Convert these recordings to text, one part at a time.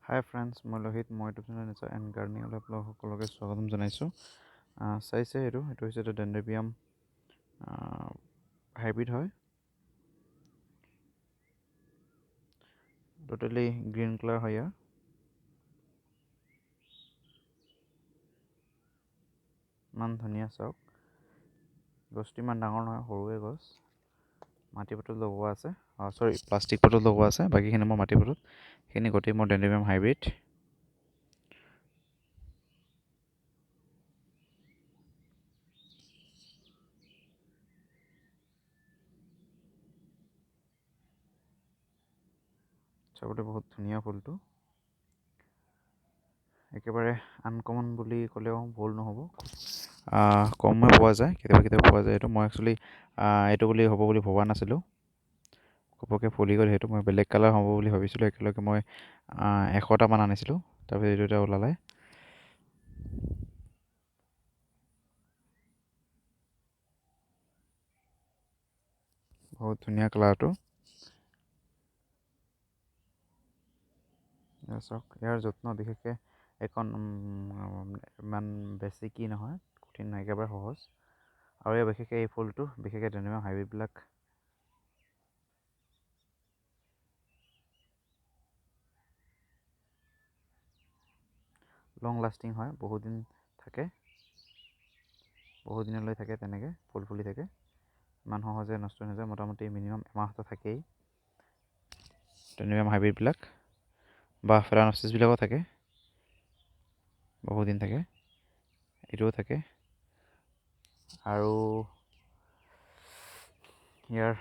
হাই friends, মই লোহিত। মই YouTube channel nature and গাৰ্ডেনিঙলৈ আপোনালোক সকলোকে স্বাগতম জনাইছোঁ। চাইছে এইটো হৈছে এটা ডেণ্ড্ৰবিয়াম হাইব্ৰিড হয়। টোটেলি গ্ৰীণ কালাৰ হয় ইয়াৰ। ইমান ধুনীয়া চাওক, গছটো ইমান ডাঙৰ নহয়, সৰুৱে গছ। মাটি পাতত লগোৱা আছে, প্লাষ্টিক পাতত লগোৱা আছে। বাকীখিনি মোৰ মাটি পাতত, সেইখিনি গোটেই মোৰ ডেণ্ড্ৰবিয়াম হাইব্ৰিড। চাবলৈ বহুত ধুনীয়া ফুলটো, একেবাৰে আনকমন বুলি ক'লেও ভুল নহ'ব। কমে পোৱা যায়, কেতিয়াবা পোৱা যায়। এইটো মই একচুৱেলি এইটো বুলি হ'ব বুলি ভবা নাছিলোঁ। ঘপককৈ ফুলি গ'ল, সেইটো মই বেলেগ কালাৰ হ'ব বুলি ভাবিছিলোঁ। একেলগে মই 100টামান আনিছিলোঁ, তাৰপিছত এইটো এটা ওলালে। বহুত ধুনীয়া কালাৰটো। চাওক, ইয়াৰ যত্ন বিশেষকৈ এখন ইমান বেছি কি নহয়, কঠিন নহয়, একেবাৰে সহজ। আৰু এই বিশেষকৈ এই ফুলটো, বিশেষকৈ ডেণ্ড্ৰবিয়াম হাইব্ৰিডবিলাক লং লাষ্টিং হয়, বহুত দিন থাকে, বহুত দিনলৈ থাকে। তেনেকৈ ফুল ফুলি থাকে, ইমান সহজে নষ্ট নাযায়। মোটামুটি মিনিমাম এমাহটো থাকেই ডেণ্ড্ৰবিয়াম হাইব্ৰিডবিলাক, বা ফেলান'চিছবিলাকো থাকে, বহুত দিন থাকে। এইটোও থাকে। আৰু ইয়াৰ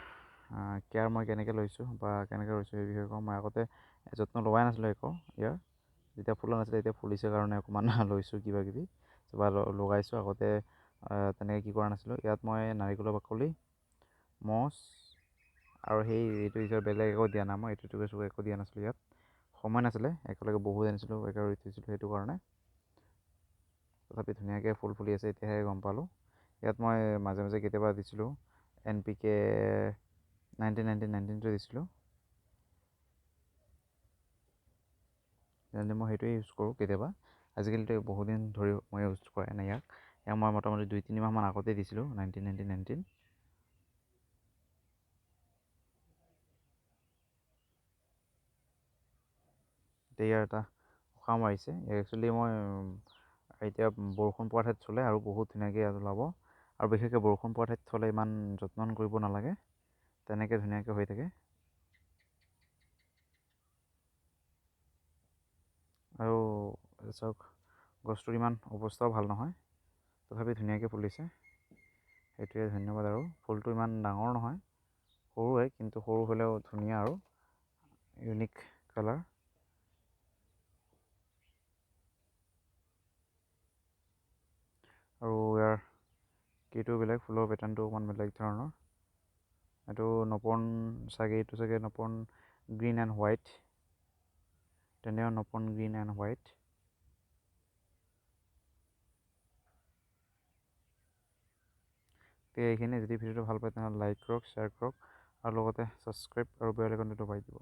কেয়াৰ মই কেনেকৈ লৈছোঁ বা কেনেকৈ লৈছোঁ সেই বিষয়ে কওঁ। মই আগতে যত্ন লোৱাই নাছিলোঁ একো ইয়াৰ। যেতিয়া ফুলা নাছিলে, এতিয়া ফুলিছে কাৰণে অকণমান লৈছোঁ কিবাকিবি বা লগাইছোঁ। আগতে তেনেকৈ কি কৰা নাছিলোঁ। ইয়াত মই নাৰিকলৰ বাকলি, মছ আৰু এইটো হিচাপে বেলেগ একো দিয়া নাই। মই এইটো একো দিয়া নাছিলোঁ ইয়াত, সময় নাছিলে। একেলগে বহুত আনিছিলোঁ, একেলগে ৰুই থৈছিলোঁ, সেইটো কাৰণে। তথাপি ধুনীয়াকৈ ফুল ফুলি আছে, এতিয়াহে গম পালোঁ। ইয়াত মই মাজে মাজে কেতিয়াবা দিছিলোঁ NPK 19-19-19টো দিছিলোঁ। মই সেইটোৱে ইউজ কৰোঁ কেতিয়াবা। আজিকালিতো বহুদিন ধৰি মই ইউজ কৰাই নাই ইয়াক মই মোটামুটি 2-3 মাহমান আগতেই দিছিলোঁ 19-19-19। এতিয়া ইয়াৰ এটা উশাহ মাৰিছে। একচুৱেলি মই এতিয়া বৰষুণ পোৱাৰ ঠাইত চলে আৰু বহুত ধুনীয়াকৈ ওলাব। আৰু বিশেষকৈ বৰষুণ পোৱাৰ ঠাইত থ'লে ইমান যত্ন কৰিব নালাগে, তেনেকৈ ধুনীয়াকৈ হৈ থাকে। আৰু চাওক, গছটোৰ ইমান অৱস্থাও ভাল নহয়, তথাপি ধুনীয়াকৈ ফুলিছে। সেইটোৱে ধন্যবাদ। আৰু ফুলটো ইমান ডাঙৰ নহয়, সৰুৱে, কিন্তু সৰু হ'লেও ধুনীয়া আৰু ইউনিক কালাৰ। আৰু ইয়াৰ কিটো বেলেগ, ফুলৰ পেটাৰ্ণটো অকণমান বেলেগ ধৰণৰ। এইটো নপৰ্ণ চাগে, এইটো চাগে নপৰ্ণ গ্ৰীণ এণ্ড হোৱাইট, তেনেও নপৰ্ণ গ্ৰীণ এণ্ড হোৱাইট। এইখিনি যদি ভিডিঅ'টো ভাল পায় তেনেহ'লে লাইক কৰক, শ্বেয়াৰ কৰক, আৰু লগতে ছাবস্ক্ৰাইব আৰু বেল আইকনটো দবাই দিব।